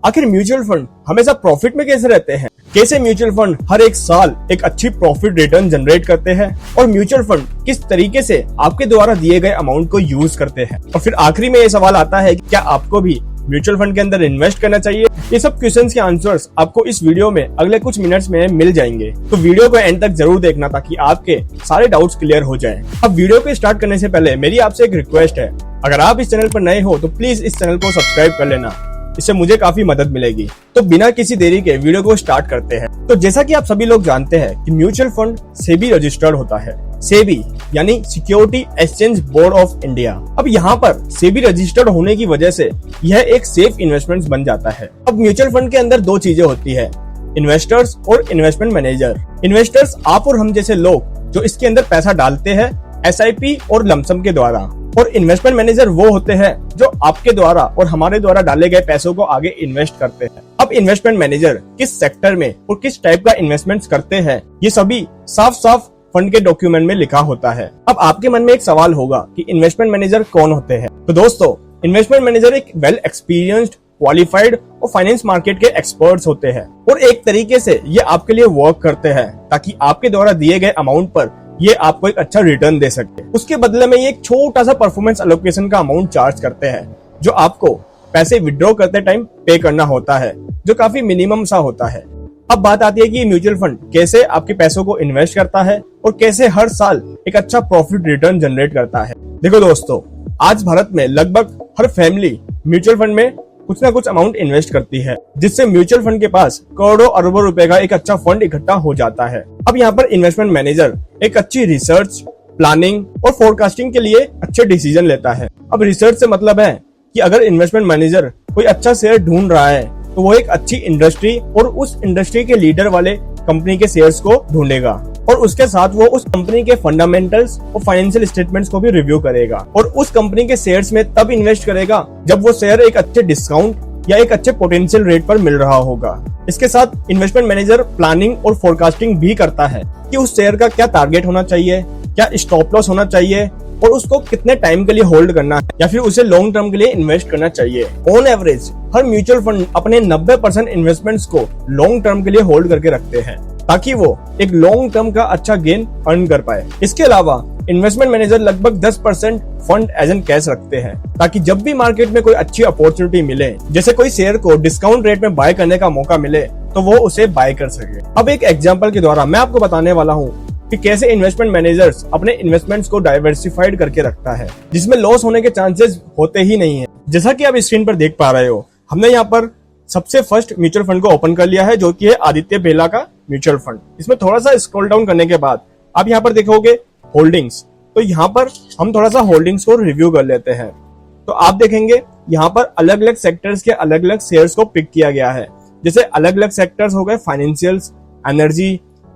आखिर mutual fund हमेशा profit में कैसे रहते हैं? कैसे म्यूचुअल फंड हर एक साल एक अच्छी प्रॉफिट रिटर्न जनरेट करते हैं? और म्यूचुअल फंड किस तरीके से आपके द्वारा दिए गए अमाउंट को यूज करते हैं? और फिर आखिरी में ये सवाल आता है कि क्या आपको भी म्यूचुअल फंड के अंदर इन्वेस्ट करना चाहिए? ये सब क्वेश्चंस के आंसर्स आपको इस वीडियो में अगले कुछ मिनट्स में मिल जाएंगे, तो वीडियो को एंड तक जरूर देखना ताकि आपके सारे डाउट्स क्लियर हो जाएं। अब वीडियो को स्टार्ट करने से पहले मेरी आपसे एक रिक्वेस्ट है, अगर आप इस चैनल पर नए हो तो प्लीज इस चैनल को सब्सक्राइब कर लेना, इससे मुझे काफी मदद मिलेगी। तो बिना किसी देरी के वीडियो को स्टार्ट करते हैं। तो जैसा कि आप सभी लोग जानते हैं कि म्यूचुअल फंड सेबी रजिस्टर्ड होता है। सेबी यानी security exchange board of India. अब यहाँ पर सेबी रजिस्टर्ड होने की वजह से यह एक सेफ इन्वेस्टमेंट बन जाता है। अब म्यूचुअल फंड के अंदर दो चीजें होती है, इन्वेस्टर्स और इन्वेस्टमेंट मैनेजर। इन्वेस्टर्स आप और हम जैसे लोग जो इसके अंदर पैसा डालते हैं SIP और लमसम के द्वारा, और इन्वेस्टमेंट मैनेजर वो होते हैं जो आपके द्वारा और हमारे द्वारा डाले गए पैसों को आगे इन्वेस्ट करते हैं। अब इन्वेस्टमेंट मैनेजर किस सेक्टर में और किस टाइप का इन्वेस्टमेंट करते हैं, ये सभी साफ साफ फंड के डॉक्यूमेंट में लिखा होता है। अब आपके मन में एक सवाल होगा कि इन्वेस्टमेंट मैनेजर कौन होते हैं? तो दोस्तों, इन्वेस्टमेंट मैनेजर एक वेल एक्सपीरियंस्ड, क्वालिफाइड और फाइनेंस मार्केट के एक्सपर्ट्स होते हैं, और एक तरीके से ये आपके लिए वर्क करते हैं ताकि आपके द्वारा दिए गए अमाउंट पर ये आपको एक अच्छा रिटर्न दे सके। उसके बदले में ये एक छोटा सा परफॉर्मेंस एलोकेशन का अमाउंट चार्ज करते हैं, जो आपको पैसे विड्रॉ करते टाइम पे करना होता है, जो काफी मिनिमम सा होता है। अब बात आती है कि म्यूचुअल फंड कैसे आपके पैसों को इन्वेस्ट करता है और कैसे हर साल एक अच्छा प्रॉफिट रिटर्न जनरेट करता है। देखो दोस्तों, आज भारत में लगभग हर फैमिली म्यूचुअल फंड में कुछ ना कुछ अमाउंट इन्वेस्ट करती है, जिससे म्यूचुअल फंड के पास करोड़ों अरबों रुपए का एक अच्छा फंड इकट्ठा हो जाता है। अब यहाँ पर इन्वेस्टमेंट मैनेजर एक अच्छी रिसर्च, प्लानिंग और फोरकास्टिंग के लिए अच्छे डिसीजन लेता है। अब रिसर्च से मतलब है कि अगर इन्वेस्टमेंट मैनेजर कोई अच्छा शेयर ढूंढ रहा है तो वो एक अच्छी इंडस्ट्री और उस इंडस्ट्री के लीडर वाले कंपनी के शेयर्स को ढूंढेगा, और उसके साथ वो उस कंपनी के फंडामेंटल्स और फाइनेंशियल स्टेटमेंट्स को भी रिव्यू करेगा, और उस कंपनी के शेयर्स में तब इन्वेस्ट करेगा जब वो शेयर एक अच्छे डिस्काउंट या एक अच्छे पोटेंशियल रेट पर मिल रहा होगा। इसके साथ इन्वेस्टमेंट मैनेजर प्लानिंग और फोरकास्टिंग भी करता है कि उस शेयर का क्या टारगेट होना चाहिए, क्या स्टॉप लॉस होना चाहिए, और उसको कितने टाइम के लिए होल्ड करना है या फिर उसे लॉन्ग टर्म के लिए इन्वेस्ट करना चाहिए। On average her mutual fund अपने 90% इन्वेस्टमेंट्स को लॉन्ग टर्म के लिए होल्ड करके रखते हैं ताकि वो एक लॉन्ग टर्म का अच्छा गेन अर्न कर पाए। इसके अलावा इन्वेस्टमेंट मैनेजर लगभग 10% फंड एज एन कैश रखते हैं ताकि जब भी मार्केट में कोई अच्छी अपॉर्चुनिटी मिले, जैसे कोई शेयर को डिस्काउंट रेट में बाय करने का मौका मिले, तो वो उसे बाय कर सके। अब एक एग्जांपल के द्वारा मैं आपको बताने वाला हूँ कि कैसे इन्वेस्टमेंट मैनेजर्स अपने इन्वेस्टमेंट्स को डाइवर्सिफाइड करके रखता है, जिसमें लॉस होने के चांसेस होते ही नहीं है। जैसा कि आप स्क्रीन पर देख पा रहे हो, हमने यहाँ पर सबसे फर्स्ट म्यूचुअल फंड को ओपन कर लिया है, जो कि है आदित्य बिरला का म्यूचुअल फंड। इसमें थोड़ा सा स्क्रॉल डाउन करने के बाद आप यहाँ पर देखोगे होल्डिंग्स, तो यहाँ पर हम थोड़ा सा होल्डिंग्स को रिव्यू कर लेते हैं। तो आप देखेंगे यहाँ पर अलग अलग सेक्टर्स के अलग अलग शेयर्स को पिक किया गया है। जैसे अलग अलग सेक्टर्स हो गए फाइनेंशियल्स, एनर्जी,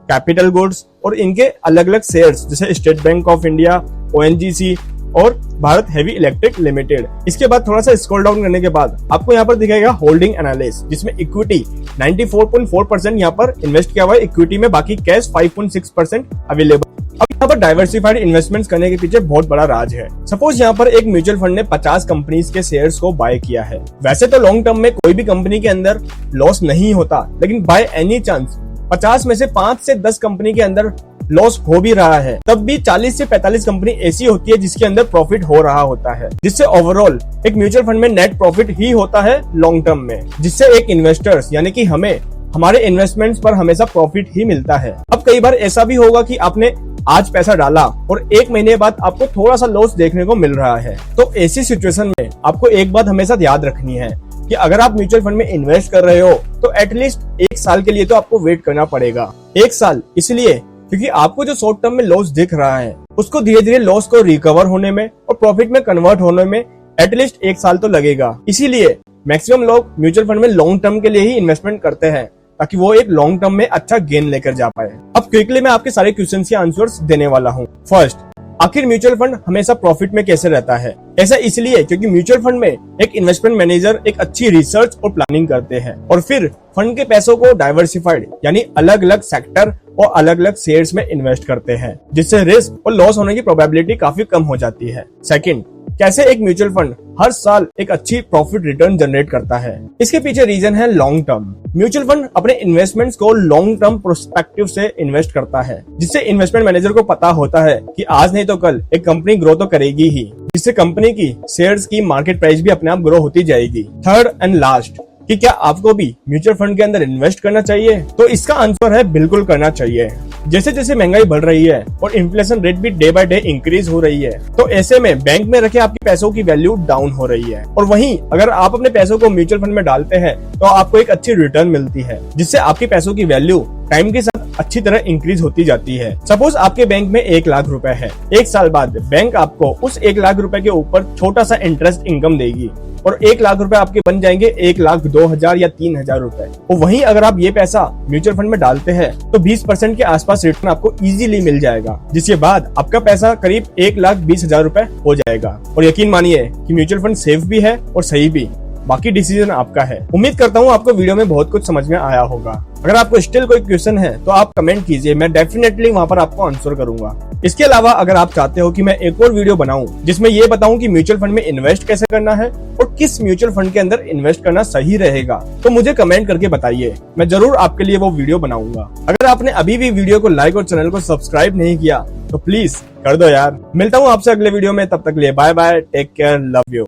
कैपिटल गुड्स, और इनके अलग अलग शेयर्स जैसे state bank of India, ONGC और भारत हेवी इलेक्ट्रिक लिमिटेड। इसके बाद थोड़ा सा स्क्रॉल डाउन करने के बाद आपको यहाँ पर दिखेगा होल्डिंग एनालिसिस, जिसमें इक्विटी 94.4% यहाँ पर इन्वेस्ट किया हुआ है इक्विटी में, बाकी कैश 5.6% अवेलेबल। अब यहाँ पर डाइवर्सिफाइड इन्वेस्टमेंट्स करने के पीछे बहुत बड़ा राज है। सपोज यहाँ पर एक म्यूचुअल फंड ने 50 कंपनीज के शेयर्स को बाय किया है। वैसे तो लॉन्ग टर्म में कोई भी कंपनी के अंदर लॉस नहीं होता, लेकिन बाय एनी चांस 50 में से 5 से 10 कंपनी के अंदर लॉस हो भी रहा है, तब भी 40 से 45 कंपनी ऐसी होती है जिसके अंदर प्रॉफिट हो रहा होता है, जिससे ओवरऑल एक म्यूचुअल फंड में नेट प्रॉफिट ही होता है लॉन्ग टर्म में, जिससे एक इन्वेस्टर्स यानी कि हमें हमारे इन्वेस्टमेंट्स पर हमेशा प्रॉफिट ही मिलता है। अब कई बार ऐसा भी होगा कि आपने आज पैसा डाला और 1 महीने बाद आपको थोड़ा सा लॉस देखने को मिल रहा है, तो ऐसी सिचुएशन में आपको एक बात हमेशा याद रखनी है कि अगर आप म्यूचुअल फंड में इन्वेस्ट कर रहे हो तो एटलीस्ट 1 साल के लिए तो आपको वेट करना पड़ेगा। 1 साल इसलिए क्योंकि आपको जो शॉर्ट टर्म में लॉस दिख रहा है उसको धीरे धीरे लॉस को रिकवर होने में और प्रॉफिट में कन्वर्ट होने में एटलीस्ट 1 साल तो लगेगा। इसीलिए मैक्सिमम लोग म्यूचुअल फंड में लॉन्ग टर्म के लिए ही इन्वेस्टमेंट करते हैं ताकि वो एक लॉन्ग टर्म में अच्छा गेन लेकर जा पाए। अब क्विकली मैं आपके सारे क्वेश्चंस के आंसर्स देने वाला हूँ। फर्स्ट, आखिर म्यूचुअल फंड हमेशा प्रॉफिट में कैसे रहता है? ऐसा इसलिए क्योंकि म्यूचुअल फंड में एक इन्वेस्टमेंट मैनेजर एक अच्छी रिसर्च और प्लानिंग करते हैं और फिर फंड के पैसों को डाइवर्सिफाइड यानी अलग अलग सेक्टर और अलग अलग शेयर्स में इन्वेस्ट करते हैं, जिससे रिस्क और लॉस होने की प्रोबेबिलिटी काफी कम हो जाती है। सेकंड, कैसे एक म्यूचुअल फंड हर साल एक अच्छी प्रॉफिट रिटर्न जनरेट करता है। इसके पीछे रीजन है लॉन्ग टर्म। म्यूचुअल फंड अपने इन्वेस्टमेंट्स को लॉन्ग टर्म प्रोस्पेक्टिव से इन्वेस्ट करता है, जिससे इन्वेस्टमेंट मैनेजर को पता होता है कि आज नहीं तो कल एक कंपनी ग्रो तो करेगी ही, जिससे कंपनी की शेयर्स की मार्केट प्राइस भी अपने आप ग्रो होती जाएगी। थर्ड एंड लास्ट, कि क्या आपको भी म्यूचुअल फंड के अंदर इन्वेस्ट करना चाहिए? तो इसका आंसर है बिल्कुल करना चाहिए। जैसे जैसे महंगाई बढ़ रही है और इन्फ्लेशन रेट भी डे बाय डे इंक्रीज हो रही है, तो ऐसे में बैंक में रखे आपके पैसों की वैल्यू डाउन हो रही है। और वहीं अगर आप अपने पैसों को म्यूचुअल फंड में डालते हैं तो आपको एक अच्छी रिटर्न मिलती है, जिससे आपके पैसों की वैल्यू टाइम के साथ अच्छी तरह इंक्रीज होती जाती है। सपोज आपके बैंक में 1 लाख रुपए है, 1 साल बाद बैंक आपको उस 1 लाख रुपए के ऊपर छोटा सा इंटरेस्ट इनकम देगी और 1 लाख रुपए आपके बन जाएंगे 1,02,000 या 3,000 रुपए। और वहीं अगर आप ये पैसा म्यूचुअल फंड में डालते हैं तो 20% के आसपास रिटर्न आपको इजीली मिल जाएगा, जिसके बाद आपका पैसा करीब 1,20,000 रुपए हो जाएगा। और यकीन मानिए कि म्यूचुअल फंड सेफ भी है और सही भी, बाकी डिसीजन आपका है। उम्मीद करता हूँ आपको वीडियो में बहुत कुछ समझ में आया होगा। अगर आपको स्टिल कोई क्वेश्चन है तो आप कमेंट कीजिए, मैं डेफिनेटली वहाँ पर आपको आंसर करूंगा। इसके अलावा अगर आप चाहते हो कि मैं एक और वीडियो बनाऊं जिसमें ये बताऊं कि म्यूचुअल फंड में इन्वेस्ट कैसे करना है और किस म्यूचुअल फंड के अंदर इन्वेस्ट करना सही रहेगा, तो मुझे कमेंट करके बताइए, मैं जरूर आपके लिए वो वीडियो बनाऊंगा। अगर आपने अभी भी वीडियो को लाइक और चैनल को सब्सक्राइब नहीं किया तो प्लीज कर दो यार। मिलता हूँ आपसे अगले वीडियो में, तब तक लिए bye bye, take care, love you.